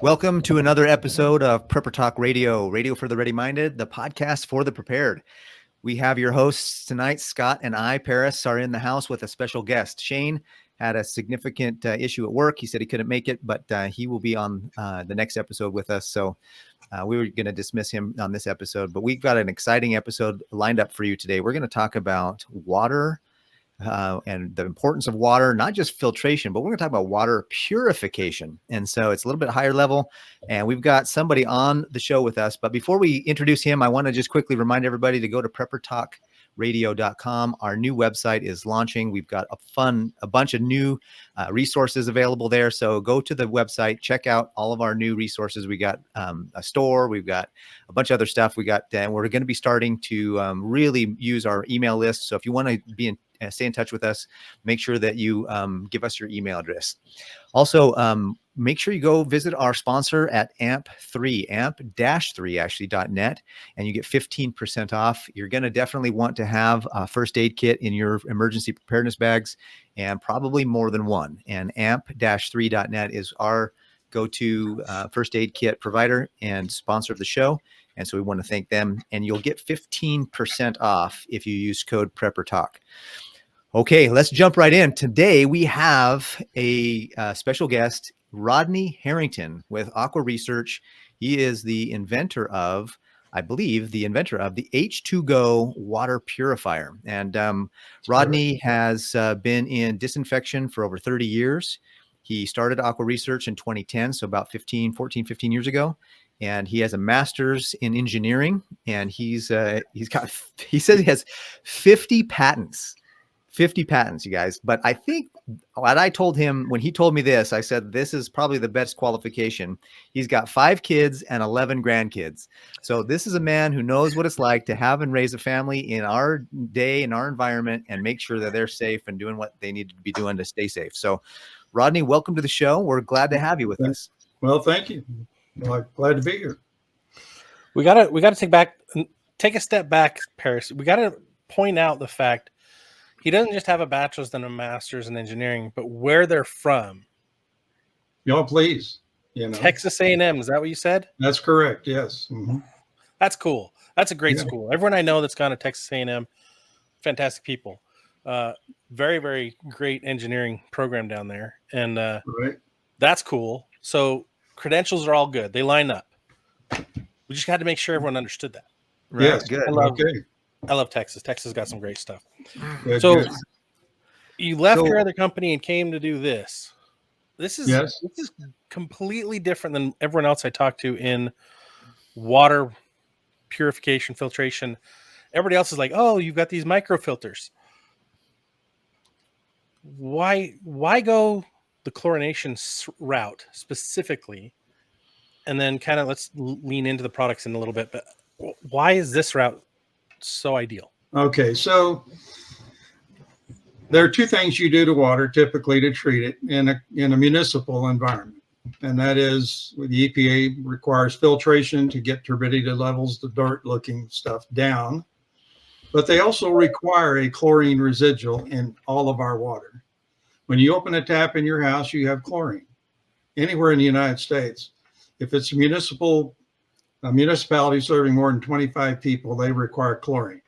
Welcome to another episode of PrepperTalk Radio, radio for the ready-minded, the podcast for the prepared. We have your hosts tonight, Scott and I. Paris are in the house with a special guest. Shane had a significant issue at work. He said he couldn't make it, but he will be on the next episode with us. So we were going to dismiss him on this episode, but we've got an exciting episode lined up for you today. We're going to talk about water and the importance of water, not just filtration, but we're going to talk about water purification. And so it's a little bit higher level, and we've got somebody on the show with us. But before we introduce him, I want to just quickly remind everybody to go to PrepperTalkRadio.com. Our new website is launching. We've got a bunch of new resources available there. So go to the website, check out all of our new resources. We got a store, we've got a bunch of other stuff. We got, and we're going to be starting to really use our email list. So if you want to stay in touch with us, make sure that you give us your email address. Also, make sure you go visit our sponsor at amp-3 actually .net, and you get 15% off. You're going to definitely want to have a first aid kit in your emergency preparedness bags, and probably more than one. And amp-3.net is our go-to first aid kit provider and sponsor of the show. And so we want to thank them, and you'll get 15% off if you use code PrepperTalk. Okay, let's jump right in. Today we have a special guest, Rodney Harrington with Aqua Research. He is the inventor of, I believe, the H2Go Water Purifier. And Rodney has been in disinfection for over 30 years. He started Aqua Research in 2010, so about 15 years ago. And he has a master's in engineering, and he says he has 50 patents. 50 patents, you guys. But I think what I told him when he told me this, I said, this is probably the best qualification. He's got 5 kids and 11 grandkids. So this is a man who knows what it's like to have and raise a family in our day, in our environment, and make sure that they're safe and doing what they need to be doing to stay safe. So Rodney, welcome to the show. We're glad to have you with us. Well, thank you. Well, glad to be here. We gotta take a step back, Paris. We gotta point out the fact he doesn't just have a bachelor's and a master's in engineering, but where they're from. Y'all, please. Texas A&M. Is that what you said? That's correct. Yes. Mm-hmm. That's cool. That's a great school. Everyone I know that's gone to Texas A&M, fantastic people. Very, very great engineering program down there, and right. That's cool. So credentials are all good. They line up. We just had to make sure everyone understood that. Right. Yes. Good. I love Texas. Texas got some great stuff. Good, so good. You left your other company and came to do this. This is completely different than everyone else I talked to in water purification, filtration. Everybody else is like, oh, you've got these microfilters. Why go the chlorination route specifically? And then kind of let's lean into the products in a little bit. But why is this route so ideal? Okay, so there are 2 things you do to water typically to treat it in a municipal environment, and that is the EPA requires filtration to get turbidity levels, the dirt-looking stuff, down, but they also require a chlorine residual in all of our water. When you open a tap in your house, you have chlorine. Anywhere in the United States, if it's a municipality serving more than 25 people, they require chlorine.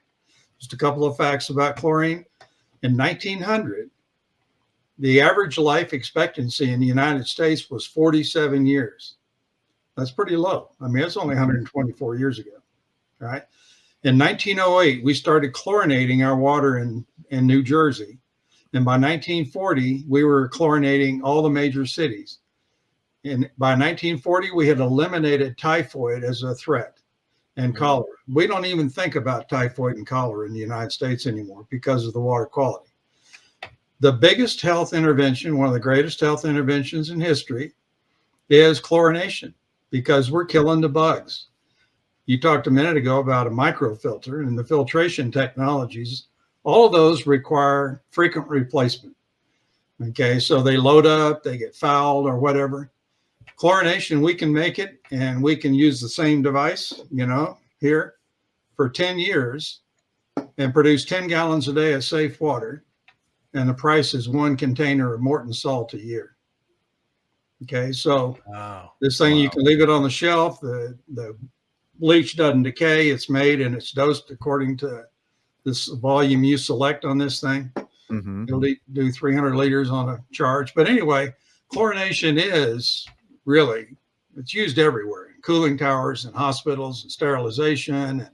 Just a couple of facts about chlorine. In 1900, the average life expectancy in the United States was 47 years. That's pretty low. I mean, it's only 124 years ago, right? In 1908, we started chlorinating our water in New Jersey. And by 1940, we were chlorinating all the major cities. And by 1940, we had eliminated typhoid as a threat and cholera. We don't even think about typhoid and cholera in the United States anymore because of the water quality. The biggest health intervention, one of the greatest health interventions in history, is chlorination, because we're killing the bugs. You talked a minute ago about a microfilter and the filtration technologies. All of those require frequent replacement. Okay, so they load up, they get fouled or whatever. Chlorination, we can make it, and we can use the same device, here for 10 years and produce 10 gallons a day of safe water. And the price is 1 container of Morton salt a year. Okay, so Wow. this thing, you can leave it on the shelf. The bleach doesn't decay. It's made and it's dosed according to this volume you select on this thing. Mm-hmm. It'll do 300 liters on a charge. But anyway, chlorination is really, it's used everywhere, in cooling towers and hospitals and sterilization.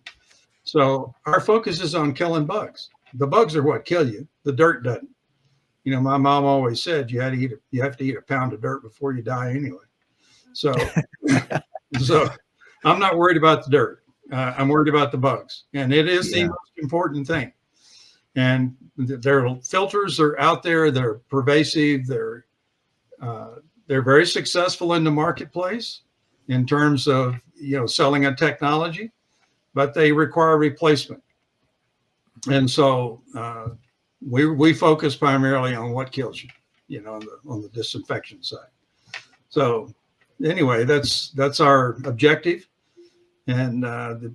So our focus is on killing bugs. The bugs are what kill you. The dirt doesn't. You know, my mom always said you have to eat a pound of dirt before you die anyway. So, so I'm not worried about the dirt. I'm worried about the bugs, and it is the most important thing. And their filters are out there. They're pervasive. They're very successful in the marketplace in terms of, you know, selling a technology, but they require replacement. And so we focus primarily on what kills you, you know, on the disinfection side. So anyway, that's our objective. And,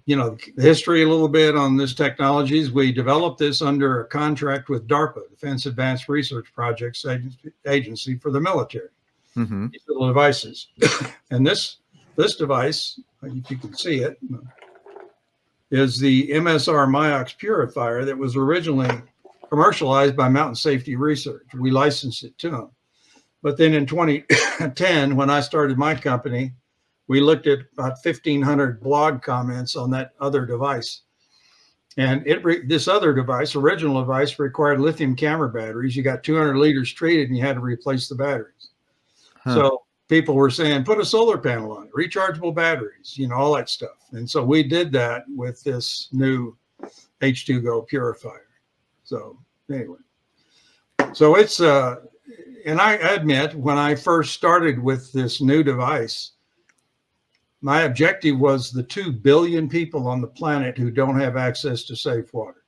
you know, the history a little bit on this technologies, we developed this under a contract with DARPA, Defense Advanced Research Projects Agency for the military. Mm-hmm. These little devices. And this device, if you can see it, is the MSR Myox Purifier that was originally commercialized by Mountain Safety Research. We licensed it to them. But then in 2010, when I started my company, we looked at about 1,500 blog comments on that other device. And this other device, original device, required lithium camera batteries. You got 200 liters treated and you had to replace the batteries. Huh. So people were saying, put a solar panel on it, rechargeable batteries, you know, all that stuff. And so we did that with this new H2Go Purifier. So anyway, so it's, and I admit, when I first started with this new device, my objective was the 2 billion people on the planet who don't have access to safe water.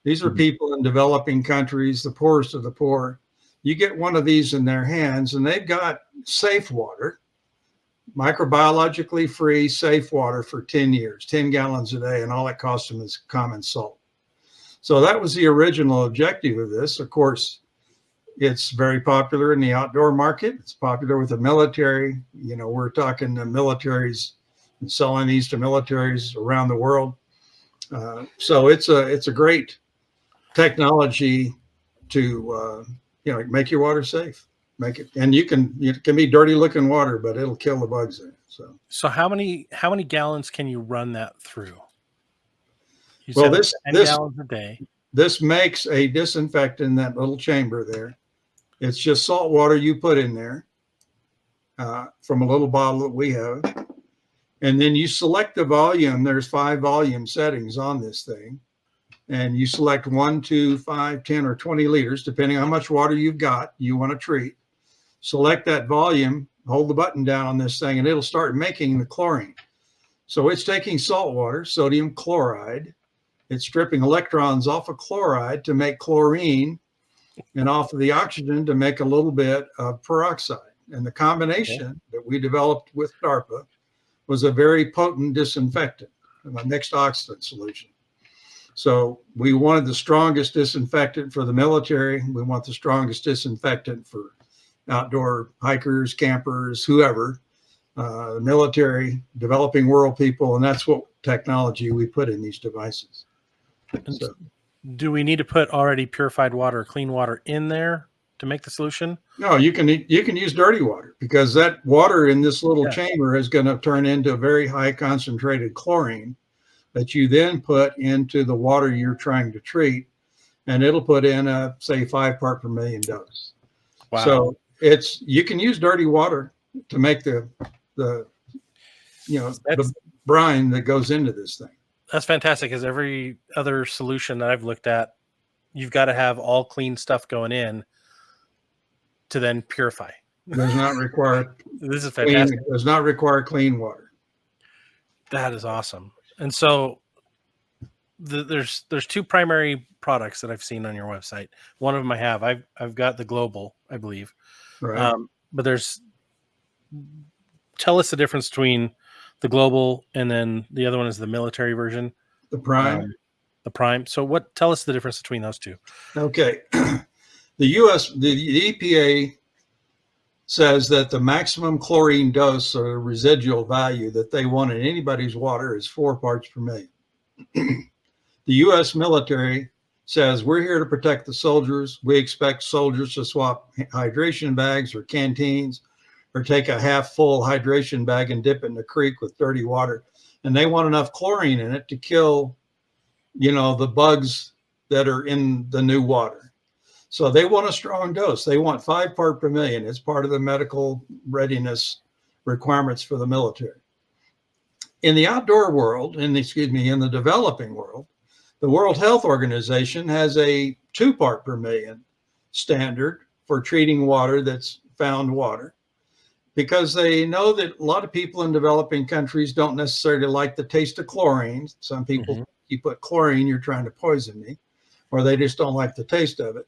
These are people in developing countries, the poorest of the poor. You get one of these in their hands and they've got safe water, microbiologically free, safe water for 10 years, 10 gallons a day, and all it costs them is common salt. So that was the original objective of this. Of course, it's very popular in the outdoor market. It's popular with the military. You know, we're talking the militaries and selling these to militaries around the world. So it's a great technology to you know, make your water safe. Make it, and it can be dirty looking water, but it'll kill the bugs in it. So how many gallons can you run that through? You well, said this 10 gallons a day. This makes a disinfectant in that little chamber there. It's just salt water you put in there from a little bottle that we have. And then you select the volume. There's 5 volume settings on this thing. And you select 1, 2, 5, 10, or 20 liters, depending on how much water you've got, you want to treat. Select that volume, hold the button down on this thing, and it'll start making the chlorine. So it's taking salt water, sodium chloride. It's stripping electrons off of chloride to make chlorine, and off of the oxygen to make a little bit of peroxide. And the combination that we developed with DARPA was a very potent disinfectant, a mixed oxidant solution. So we wanted the strongest disinfectant for the military. We want the strongest disinfectant for outdoor hikers, campers, whoever, military, developing world people. And that's what technology we put in these devices. So, do we need to put already purified water or clean water in there to make the solution? No, you can use dirty water, because that water in this little chamber is going to turn into a very high concentrated chlorine that you then put into the water you're trying to treat, and it'll put in a, say, 5 part per million dose. Wow. So you can use dirty water to make the brine that goes into this thing. That's fantastic, because every other solution that I've looked at, you've got to have all clean stuff going in to then purify. Does not require this is fantastic. Does not require clean water. That is awesome. And so there's 2 primary products that I've seen on your website. One of them I've got the global, I believe. Right. But tell us the difference between the global and then the other one is the military version. The prime. The prime. So tell us the difference between those 2. Okay. The EPA says that the maximum chlorine dose or residual value that they want in anybody's water is 4 parts per million. The U.S. military says we're here to protect the soldiers. We expect soldiers to swap hydration bags or canteens or take a half full hydration bag and dip it in the creek with dirty water. And they want enough chlorine in it to kill, the bugs that are in the new water. So they want a strong dose. They want 5 parts per million. It's part of the medical readiness requirements for the military. In the outdoor world, in the developing world, the World Health Organization has a 2 part per million standard for treating water that's found water, because they know that a lot of people in developing countries don't necessarily like the taste of chlorine. Some people, you put chlorine, you're trying to poison me, or they just don't like the taste of it.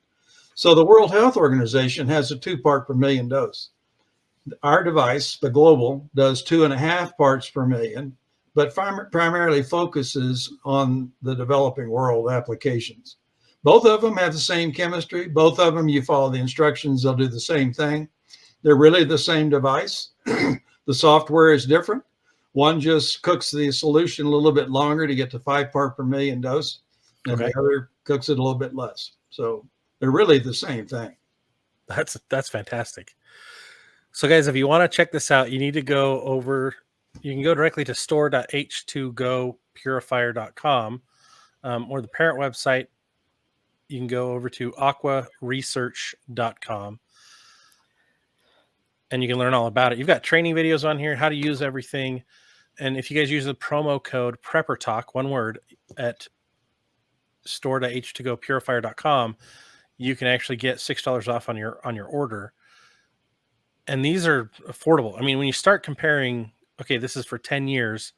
So the World Health Organization has a 2 part per million dose. Our device, the Global, does 2.5 parts per million, but primarily focuses on the developing world applications. Both of them have the same chemistry. Both of them, you follow the instructions, they'll do the same thing. They're really the same device. The software is different. One just cooks the solution a little bit longer to get to 5 part per million dose, and the other cooks it a little bit less. So they're really the same thing. That's fantastic. So guys, if you want to check this out, you need to go over. You can go directly to store.h2gopurifier.com or the parent website. You can go over to aquaresearch.com and you can learn all about it. You've got training videos on here, how to use everything. And if you guys use the promo code PrepperTalk, one word, at store.h2gopurifier.com, you can actually get $6 off on your order. And these are affordable. I mean, when you start comparing, okay, this is for 10 years.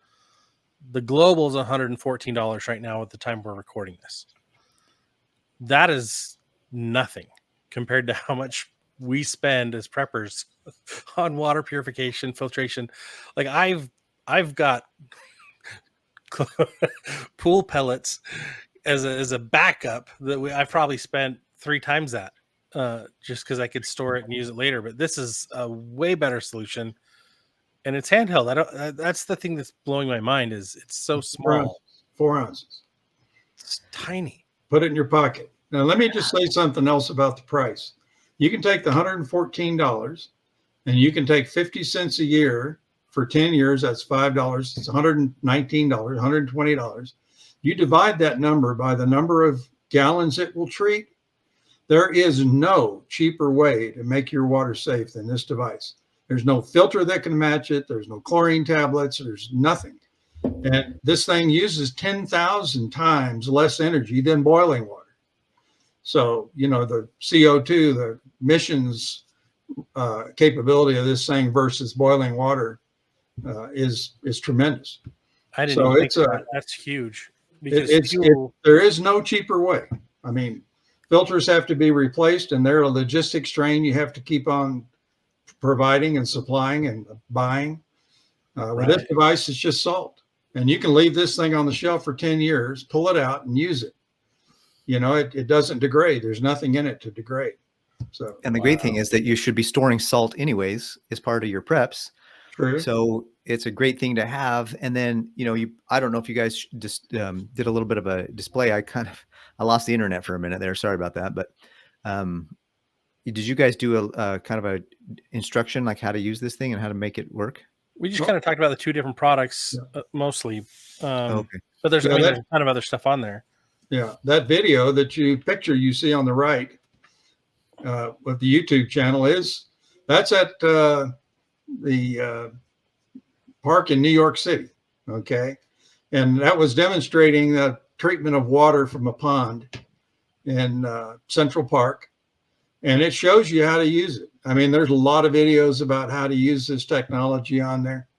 The Global is $114 right now at the time we're recording this. That is nothing compared to how much we spend as preppers on water purification, filtration. Like I've got pool pellets as a backup that I've probably spent 3 times that just because I could store it and use it later. But this is a way better solution, and it's handheld. That's the thing that's blowing my mind is it's so small. 4 ounces. It's tiny. Put it in your pocket. Now, let me just say something else about the price. You can take the $114 and you can take 50 cents a year for 10 years. That's $5. It's $119, $120. You divide that number by the number of gallons it will treat. There is no cheaper way to make your water safe than this device. There's no filter that can match it. There's no chlorine tablets. There's nothing. And this thing uses 10,000 times less energy than boiling water. So, the CO2, the emissions capability of this thing versus boiling water is tremendous. I didn't think that's huge. Because there is no cheaper way. I mean, filters have to be replaced, and they're a logistics strain you have to keep on providing and supplying and buying. With this device, it's just salt. And you can leave this thing on the shelf for 10 years, pull it out and use it. It doesn't degrade. There's nothing in it to degrade. So, and the great thing is that you should be storing salt anyways as part of your preps. True. So it's a great thing to have. And then, I don't know if you guys just did a little bit of a display. I lost the internet for a minute there. Sorry about that. But did you guys do a kind of a instruction, like how to use this thing and how to make it work? We just kind of talked about the 2 different products mostly. Okay. But there's a ton of other stuff on there. Yeah. That video picture you see on the right with the YouTube channel that's at the park in New York City. Okay. And that was demonstrating the treatment of water from a pond in Central Park. And it shows you how to use it. I mean, there's a lot of videos about how to use this technology on there.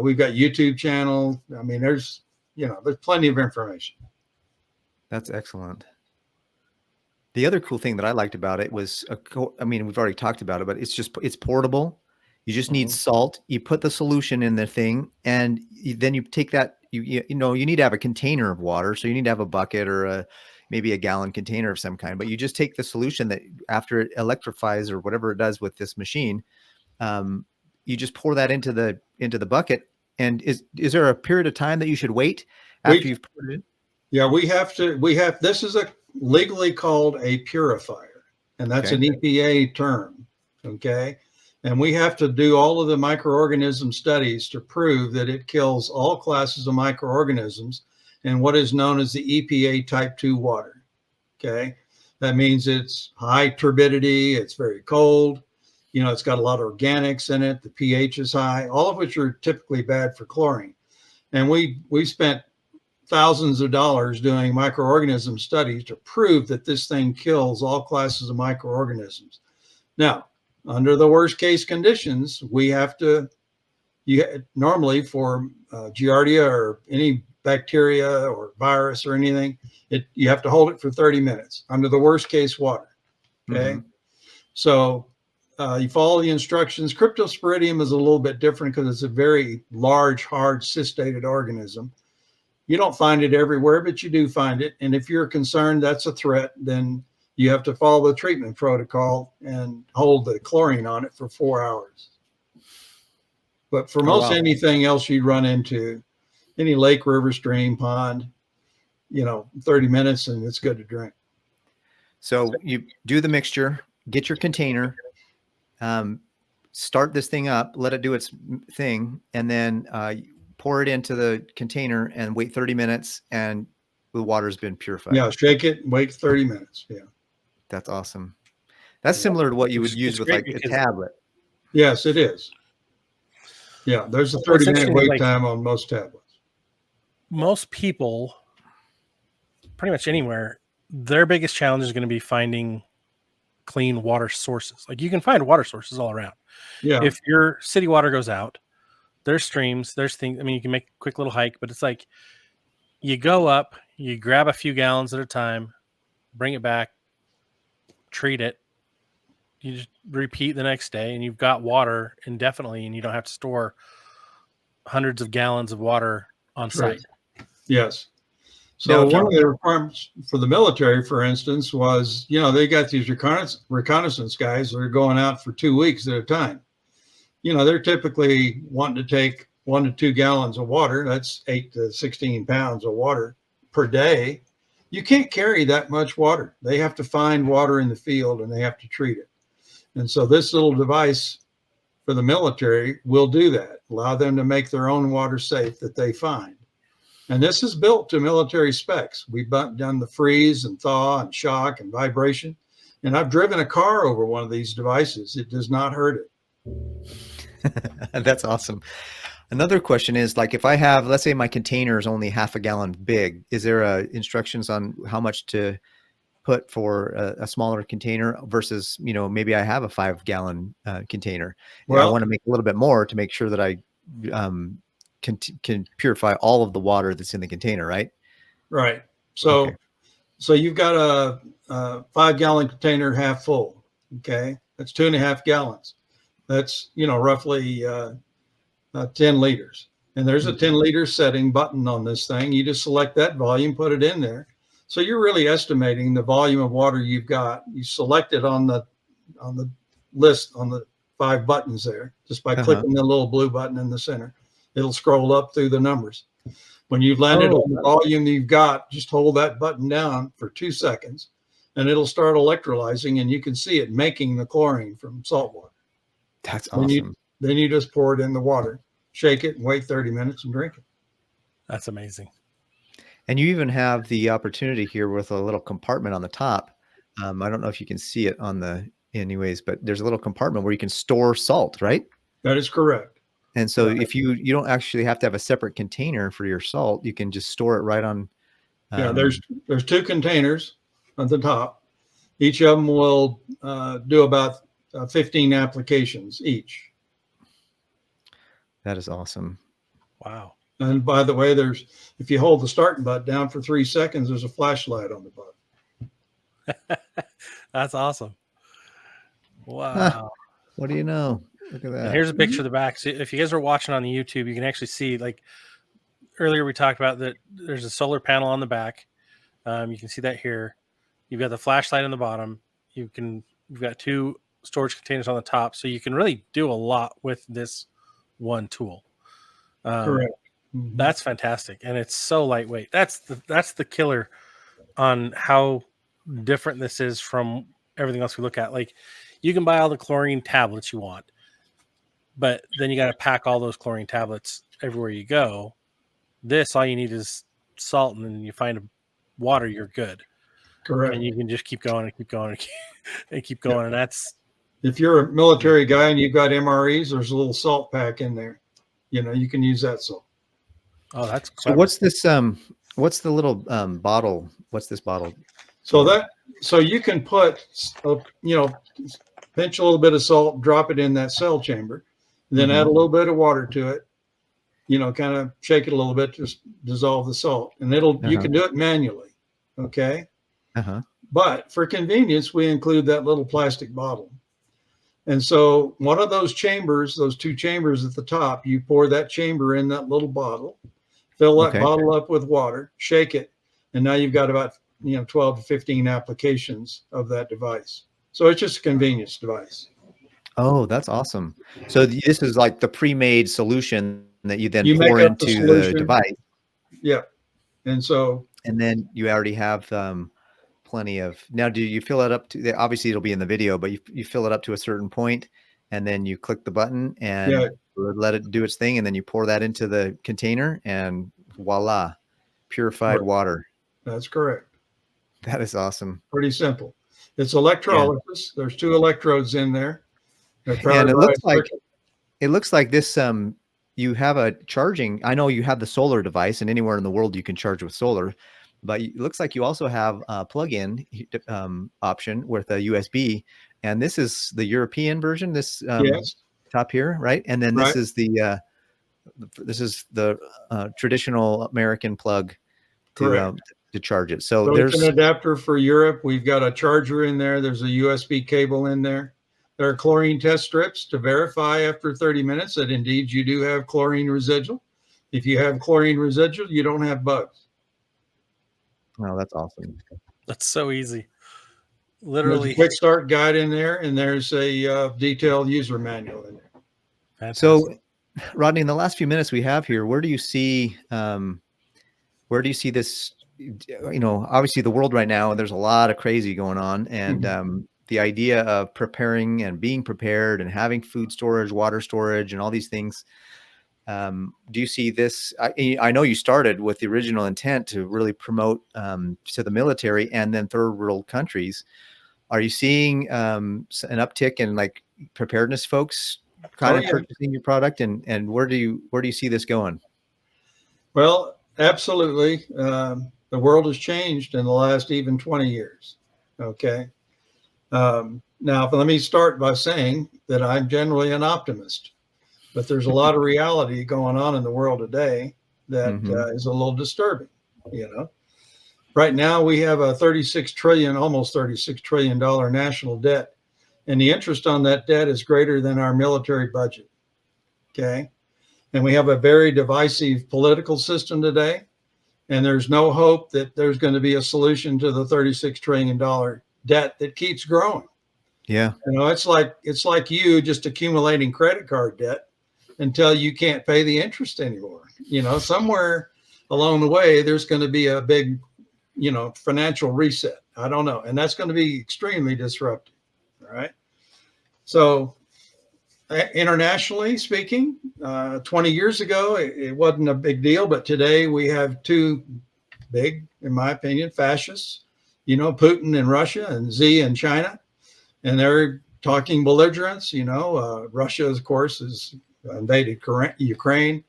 We've got YouTube channel. I mean, there's plenty of information. That's excellent. The other cool thing that I liked about it was, we've already talked about it, but it's portable. You just need salt. You put the solution in the thing, and then you take that. You need to have a container of water, so you need to have a bucket or maybe a gallon container of some kind. But you just take the solution that after it electrifies or whatever it does with this machine, You just pour that into the bucket. And is there a period of time that you should wait after you've poured it in? Yeah, this is legally called a purifier, and that's an EPA term. Okay. And we have to do all of the microorganism studies to prove that it kills all classes of microorganisms in what is known as the EPA type 2 water. Okay. That means it's high turbidity, it's very cold, it's got a lot of organics in it, the pH is high, all of which are typically bad for chlorine. And we spent thousands of dollars doing microorganism studies to prove that this thing kills all classes of microorganisms. Now, under the worst case conditions, we have to, normally for Giardia or any bacteria or virus or anything, you have to hold it for 30 minutes under the worst case water. Okay. Mm-hmm. So you follow the instructions. Cryptosporidium is a little bit different because it's a very large, hard, cystated organism. You don't find it everywhere, but you do find it. And if you're concerned that's a threat, then you have to follow the treatment protocol and hold the chlorine on it for 4 hours. But for most anything else you run into, any lake, river, stream, pond, 30 minutes and it's good to drink. So you do the mixture, get your container, start this thing up, let it do its thing, and then pour it into the container and wait 30 minutes and the water's been purified. Yeah, shake it, wait 30 minutes. Yeah. That's awesome. That's similar to what you would use with like a tablet. Yes, it is. Yeah, there's a 30-minute wait time on most tablets. Most people, pretty much anywhere, their biggest challenge is going to be finding clean water sources. Like you can find water sources all around. Yeah. If your city water goes out, there's streams, there's things. I mean, you can make a quick little hike, but it's like you go up, you grab a few gallons at a time, bring it back, treat it. You just repeat the next day and you've got water indefinitely and you don't have to store hundreds of gallons of water on site. Yes. So one of the requirements for the military, for instance, was, they got these reconnaissance guys that are going out for 2 weeks at a time. They're typically wanting to take 1 to 2 gallons of water. That's 8 to 16 pounds of water per day. You can't carry that much water. They have to find water in the field and they have to treat it. And so this little device for the military will do that, allow them to make their own water safe that they find. And this is built to military specs. We've done the freeze and thaw and shock and vibration. And I've driven a car over one of these devices. It does not hurt it. That's awesome. Another question is, like, if I have, let's say my container is only half a gallon big, is there instructions on how much to put for a smaller container versus, maybe I have a 5-gallon container. Well, I want to make a little bit more to make sure that I can purify all of the water that's in the container, right? Right. So you've got a 5-gallon container half full. Okay. That's 2.5 gallons. That's, roughly 10 liters. And there's a 10 liter setting button on this thing. You just select that volume, put it in there. So you're really estimating the volume of water you've got. You select it on the list on the 5 buttons there, just by clicking the little blue button in the center. It'll scroll up through the numbers. When you've landed on the volume you've got, just hold that button down for 2 seconds and it'll start electrolyzing and you can see it making the chlorine from salt water. That's awesome. Then you just pour it in the water, shake it and wait 30 minutes and drink it. That's amazing. And you even have the opportunity here with a little compartment on the top. I don't know if you can see it on the anyways, but there's a little compartment where you can store salt, right? That is correct. And so if you don't actually have to have a separate container for your salt, you can just store it right on. There's 2 containers at the top. Each of them will do about 15 applications each. That is awesome. Wow. And by the way, if you hold the start button down for 3 seconds, there's a flashlight on the button. That's awesome. Wow. What do you know? Look at that. And here's a picture of the back. So if you guys are watching on the YouTube, you can actually see, like earlier we talked about that there's a solar panel on the back. You can see that here. You've got the flashlight on the bottom. You've got 2 storage containers on the top. So you can really do a lot with this one tool. Correct. That's fantastic. And it's so lightweight. That's the killer on how different this is from everything else we look at. Like, you can buy all the chlorine tablets you want, but then you got to pack all those chlorine tablets everywhere you go. This, all you need is salt, and then you find water, you're good. Correct. And you can just keep going and keep going and keep going. And that's, if you're a military guy and you've got MREs, there's a little salt pack in there. You know, you can use that salt. oh, that's clever. So what's this? What's the little bottle? What's this bottle? So you can put, you know, pinch a little bit of salt, drop it in that cell chamber, then add a little bit of water to it. You know, kind of shake it a little bit to dissolve the salt, and you can do it manually. Okay. But for convenience, we include that little plastic bottle. And so one of those chambers, those two chambers at the top, you pour that chamber in that little bottle, fill that bottle up with water, shake it, and now you've got about 12 to 15 applications of that device. So it's just a convenience device. Oh, that's awesome. So this is like the pre-made solution that you then You pour make up the into the solution. device. Yeah. And then you already have plenty of, now do you fill it up to, obviously it'll be in the video, but you fill it up to a certain point, and then you click the button and let it do its thing, and then you pour that into the container, and voila, purified water. That's correct. That is awesome. Pretty simple. It's electrolysis. There's 2 electrodes in there. And it looks like this, you have a charging, I know you have the solar device, and anywhere in the world you can charge with solar, but it looks like you also have a plug-in option with a USB, and this is the European version, this top here, right? And then this is the traditional American plug to charge it. So there's an adapter for Europe. We've got a charger in there. There's a USB cable in there. There are chlorine test strips to verify after 30 minutes that indeed you do have chlorine residual. If you have chlorine residual, you don't have bugs. Oh, that's awesome. That's so easy. Literally. There's a quick start guide in there, and there's a detailed user manual in there. Fantastic. So, Rodney, in the last few minutes we have here, where do you see this? Obviously the world right now, there's a lot of crazy going on, and the idea of preparing and being prepared and having food storage, water storage, and all these things. Do you see this? I know you started with the original intent to really promote to the military and then third world countries. Are you seeing an uptick in like preparedness folks kind of purchasing your product, and where do you see this going? Well, absolutely. The world has changed in the last even 20 years. Okay. Now, let me start by saying that I'm generally an optimist, but there's a lot of reality going on in the world today that is a little disturbing. Right now we have a almost $36 trillion national debt, and the interest on that debt is greater than our military budget. Okay. And we have a very divisive political system today, and there's no hope that there's going to be a solution to the $36 trillion debt that keeps growing. Yeah. It's like you just accumulating credit card debt until you can't pay the interest anymore. Somewhere along the way, there's going to be a big, financial reset. I don't know. And that's going to be extremely disruptive. All right. So internationally speaking, 20 years ago, it wasn't a big deal, but today we have 2 big, in my opinion, fascists, Putin in Russia and Xi in China, and they're talking belligerence. Russia, of course, has invaded Ukraine.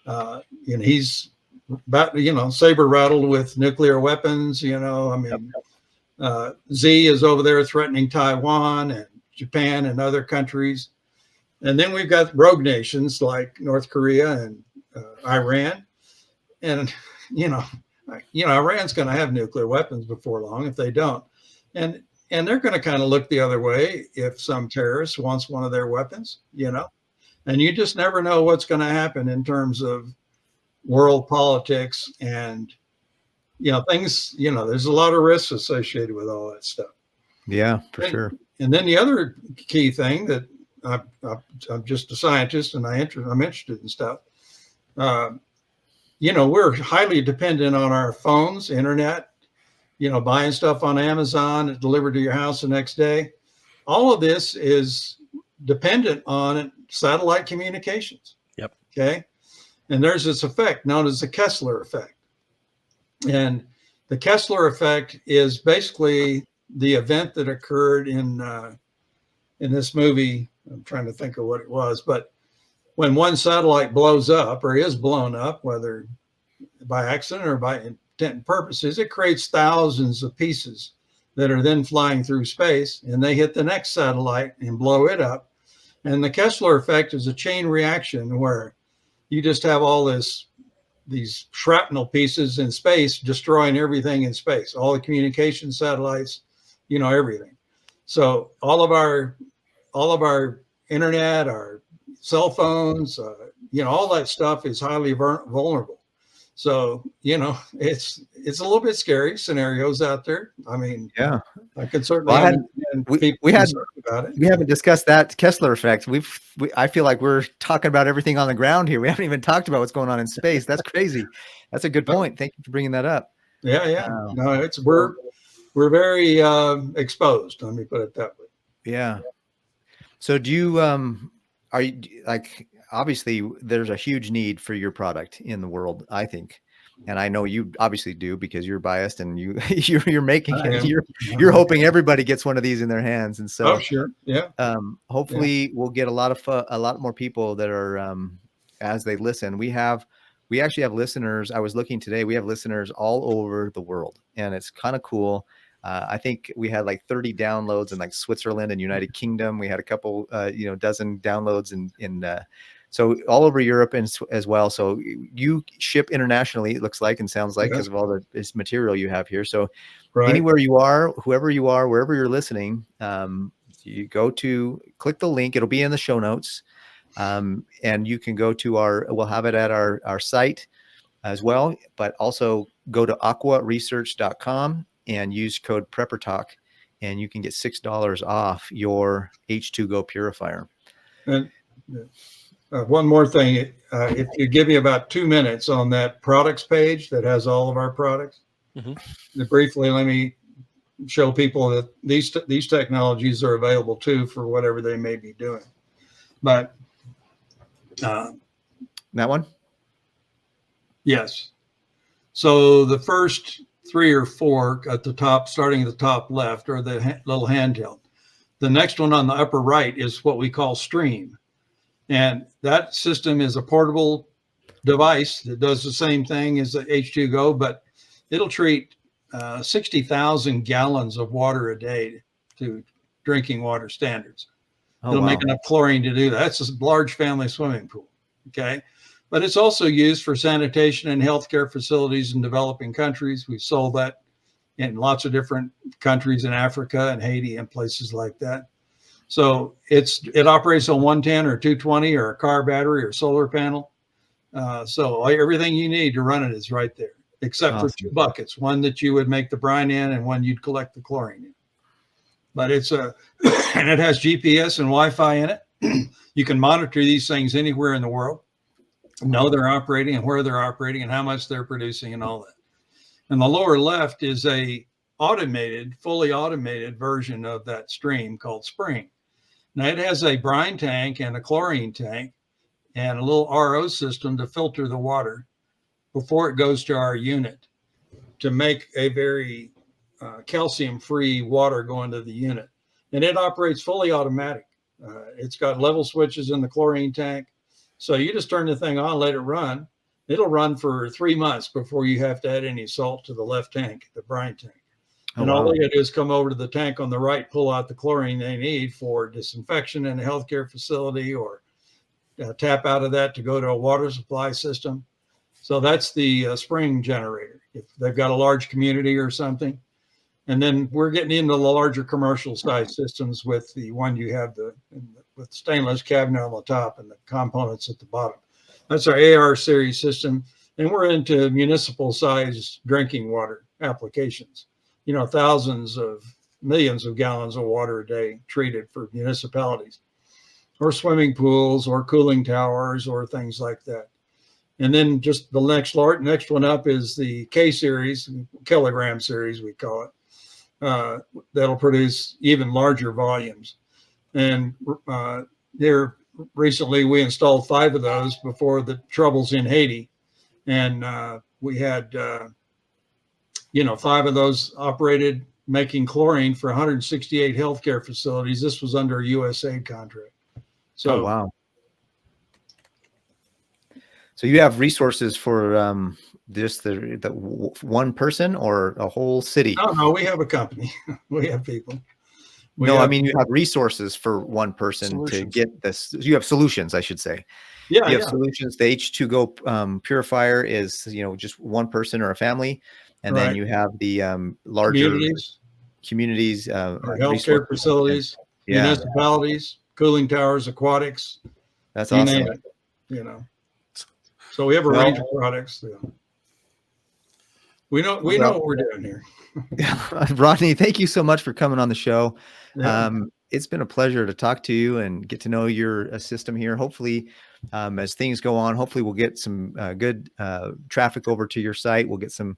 And he's about, saber rattled with nuclear weapons. Xi is over there threatening Taiwan and Japan and other countries. And then we've got rogue nations like North Korea and Iran. And, Iran's going to have nuclear weapons before long if they don't. And they're going to kind of look the other way if some terrorist wants one of their weapons, and you just never know what's going to happen in terms of world politics and, things, there's a lot of risks associated with all that stuff. Yeah, for sure. And then the other key thing that I'm just a scientist and I'm interested in stuff. We're highly dependent on our phones, internet, buying stuff on Amazon, delivered to your house the next day. All of this is dependent on satellite communications. Yep. Okay. And there's this effect known as the Kessler effect. And the Kessler effect is basically the event that occurred in this movie. I'm trying to think of what it was, but when one satellite blows up or is blown up, whether by accident or by intent and purposes, it creates thousands of pieces that are then flying through space, and they hit the next satellite and blow it up. And the Kessler effect is a chain reaction where you just have all these shrapnel pieces in space destroying everything in space, all the communication satellites, everything. So all of our internet, our cell phones, all that stuff is highly vulnerable. So, it's a little bit scary scenarios out there. I mean, yeah, I can certainly understand people concerned about it. We haven't discussed that Kessler effect. I feel like we're talking about everything on the ground here. We haven't even talked about what's going on in space. That's crazy. That's a good point. Thank you for bringing that up. Yeah. No, we're very exposed. Let me put it that way. Yeah. So do you, are you like, obviously there's a huge need for your product in the world, I think. And I know you obviously do because you're biased and you're making it. You're hoping everybody gets one of these in their hands. And so, sure. Yeah. Hopefully we'll get a lot more people that are, as they listen. We actually have listeners. I was looking today, we have listeners all over the world, and it's kind of cool. I think we had like 30 downloads in like Switzerland and United Kingdom. We had a couple, dozen downloads in so all over Europe and as well. So you ship internationally, it looks like and sounds like, because of all this material you have here. So anywhere you are, whoever you are, wherever you're listening, you click the link. It'll be in the show notes. And you can go to we'll have it at our site as well, but also go to aquaresearch.com and use code PrepperTalk, and you can get $6 off your H2Go purifier. And one more thing, if you give me about 2 minutes on that products page that has all of our products, briefly, let me show people that these technologies are available too for whatever they may be doing. But that one? Yes. So the first 3 or 4 at the top, starting at the top left, are the little handheld. The next one on the upper right is what we call Stream. And that system is a portable device that does the same thing as the H2Go, but it'll treat 60,000 gallons of water a day to drinking water standards. It'll make enough chlorine to do that. That's a large family swimming pool. Okay. But it's also used for sanitation and healthcare facilities in developing countries. We've sold that in lots of different countries in Africa and Haiti and places like that. So it operates on 110 or 220 or a car battery or solar panel. So everything you need to run it is right there, except for 2 buckets, one that you would make the brine in and one you'd collect the chlorine in. But and it has GPS and Wi-Fi in it. You can monitor these things anywhere in the world, know they're operating and where they're operating and how much they're producing and all that. And the lower left is a fully automated version of that Stream called Spring. Now it has a brine tank and a chlorine tank and a little RO system to filter the water before it goes to our unit to make a very calcium-free water go into the unit. And it operates fully automatic. It's got level switches in the chlorine tank. So you just turn the thing on, let it run. It'll run for 3 months before you have to add any salt to the left tank, the brine tank. And all they got to do is come over to the tank on the right, pull out the chlorine they need for disinfection in a healthcare facility, or tap out of that to go to a water supply system. So that's the Spring generator, if they've got a large community or something. And then we're getting into the larger commercial size systems with the one you have with stainless cabinet on the top and the components at the bottom. That's our AR series system. And we're into municipal size drinking water applications. Thousands of, millions of gallons of water a day treated for municipalities, or swimming pools, or cooling towers, or things like that. And then just the next one up is the K series, kilogram series, we call it. That'll produce even larger volumes. And there recently we installed 5 of those before the troubles in Haiti. And we had, 5 of those operated making chlorine for 168 healthcare facilities. This was under a USAID contract. So, oh, wow. So you have resources for just the one person or a whole city? No, we have a company. We have people. I mean, you have resources for one person to get this. You have solutions, I should say. Yeah, you have solutions. The H2Go Purifier is, just one person or a family. And then you have the larger communities, healthcare facilities, municipalities, cooling towers, aquatics. That's awesome. So we have a range of products. Yeah. We know what we're doing here. Rodney, thank you so much for coming on the show. Yeah. It's been a pleasure to talk to you and get to know your system here. Hopefully, as things go on, hopefully we'll get some good traffic over to your site. We'll get some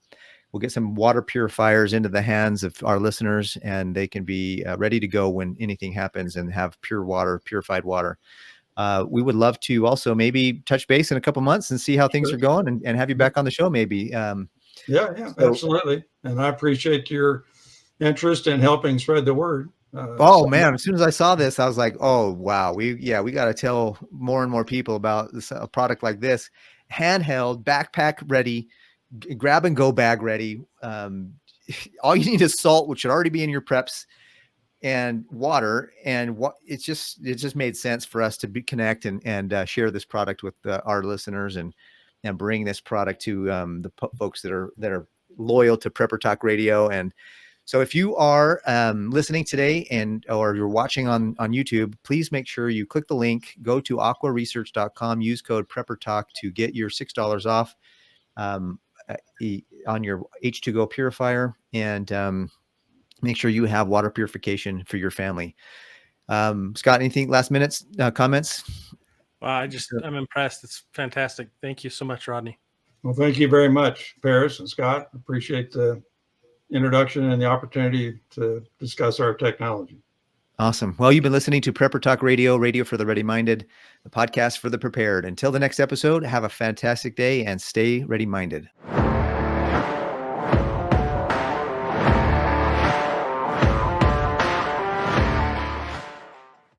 water purifiers into the hands of our listeners, and they can be ready to go when anything happens and have pure water, purified water. We would love to also maybe touch base in a couple months and see how things are going and have you back on the show maybe. Absolutely. And I appreciate your interest in helping spread the word. Man, as soon as I saw this, I was like, oh, wow. We got to tell more and more people about this, a product like this, handheld, backpack ready, grab and go bag ready. All you need is salt, which should already be in your preps, and water. And it just made sense for us to connect and share this product with our listeners and bring this product to the folks that are loyal to Prepper Talk Radio. And so if you are listening today or you're watching on YouTube, please make sure you click the link, go to aquaresearch.com, use code PrepperTalk to get your $6 off on your H2Go purifier, and make sure you have water purification for your family. Scott, anything last minute comments? Wow, I'm impressed. It's fantastic. Thank you so much, Rodney. Well, thank you very much, Paris and Scott. Appreciate the introduction and the opportunity to discuss our technology. Awesome. Well, you've been listening to Prepper Talk Radio, radio for the ready-minded, the podcast for the prepared. Until the next episode, have a fantastic day and stay ready-minded.